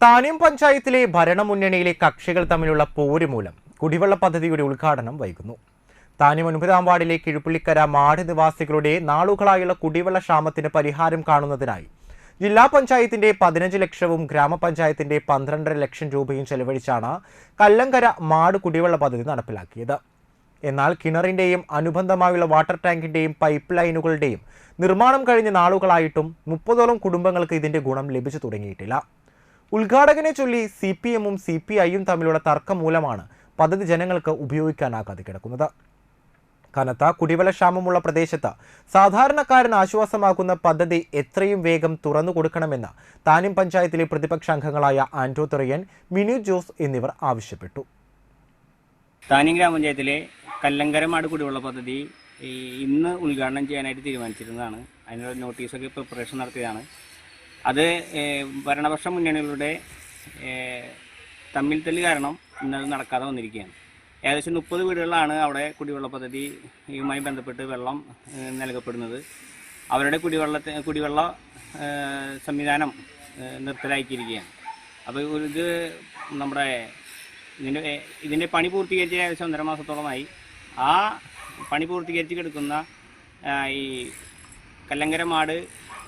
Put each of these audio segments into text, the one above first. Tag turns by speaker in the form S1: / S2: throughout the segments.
S1: താന്യം പഞ്ചായത്തിലെ ഭരണമുന്നണിയിലെ കക്ഷികൾ തമ്മിലുള്ള പോര് മൂലം കുടിവെള്ള പദ്ധതിയുടെ ഉദ്ഘാടനം വൈകുന്നു. താന്യം 9-ാം വാർഡിലെ കിഴുപ്പള്ളിക്കര മാട് നിവാസികളുടെ നാളുകളായുള്ള കുടിവെള്ള ക്ഷാമത്തിന് പരിഹാരം കാണുന്നതിനായി ജില്ലാ പഞ്ചായത്തിന്റെ 15 ലക്ഷവും ഗ്രാമപഞ്ചായത്തിന്റെ 12.5 ലക്ഷം രൂപയും ചെലവഴിച്ചാണ് കല്ലങ്കര മാട് കുടിവെള്ള പദ്ധതി നടപ്പിലാക്കിയത്. എന്നാൽ കിണറിന്റെയും അനുബന്ധമായുള്ള വാട്ടർ ടാങ്കിന്റെയും പൈപ്പ് ലൈനുകളുടെയും നിർമ്മാണം കഴിഞ്ഞ നാളുകളായിട്ടും 30ഓളം കുടുംബങ്ങൾക്ക് ഇതിന്റെ ഗുണം ലഭിച്ചു തുടങ്ങിയിട്ടില്ല. ഉദ്ഘാടകനെ ചൊല്ലി CPM-ഉം CPI-യും തമ്മിലുള്ള തർക്കം മൂലമാണ് പദ്ധതി ജനങ്ങൾക്ക് ഉപയോഗിക്കാനാകാതെ കിടക്കുന്നത്. കനത്ത കുടിവെള്ള ക്ഷാമമുള്ള പ്രദേശത്ത് സാധാരണക്കാരന് ആശ്വാസമാകുന്ന പദ്ധതി എത്രയും വേഗം തുറന്നു കൊടുക്കണമെന്ന് താന്യം പഞ്ചായത്തിലെ പ്രതിപക്ഷ അംഗങ്ങളായ ആന്റോ തെറിയൻ, മിനു ജോസ് എന്നിവർ ആവശ്യപ്പെട്ടു.
S2: താന്യം ഗ്രാമപഞ്ചായത്തിലെ കല്ലങ്കര മാട് കുടിവെള്ള പദ്ധതി ഇന്ന് ഉദ്ഘാടനം ചെയ്യാനായിട്ട് തീരുമാനിച്ചിരുന്നതാണ്. അതിനുള്ള നോട്ടീസൊക്കെ പ്രിപ്പറേഷൻ നടത്തിയതാണ്. അത് ഭരണപക്ഷ മുന്നണികളുടെ തമ്മിൽ തല്ല് കാരണം ഇന്നത് നടക്കാതെ വന്നിരിക്കുകയാണ്. ഏകദേശം 30 വീടുകളിലാണ് അവിടെ കുടിവെള്ള പദ്ധതിയുമായി ബന്ധപ്പെട്ട് വെള്ളം നൽകപ്പെടുന്നത്. അവരുടെ കുടിവെള്ള സംവിധാനം നിർത്തലാക്കിയിരിക്കുകയാണ്. അപ്പോൾ ഇത് നമ്മുടെ ഇതിൻ്റെ പണി പൂർത്തീകരിച്ച് ഏകദേശം 1.5 മാസത്തോളമായി. ആ പണി പൂർത്തീകരിച്ച് കിടക്കുന്ന ഈ കല്ലങ്കര മാട്,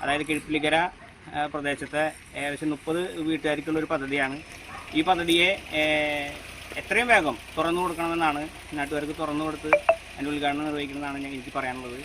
S2: അതായത് കിഴുപ്പള്ളിക്കര പ്രദേശത്തെ ഏകദേശം 30 വീട്ടുകാർക്കുള്ളൊരു പദ്ധതിയാണ്. ഈ പദ്ധതിയെ എത്രയും വേഗം തുറന്നു കൊടുക്കണമെന്നാണ്, നാട്ടുകാർക്ക് തുറന്നു കൊടുത്ത് അതിൻ്റെ ഉദ്ഘാടനം നിർവഹിക്കണമെന്നാണ് എനിക്ക് പറയാനുള്ളത്.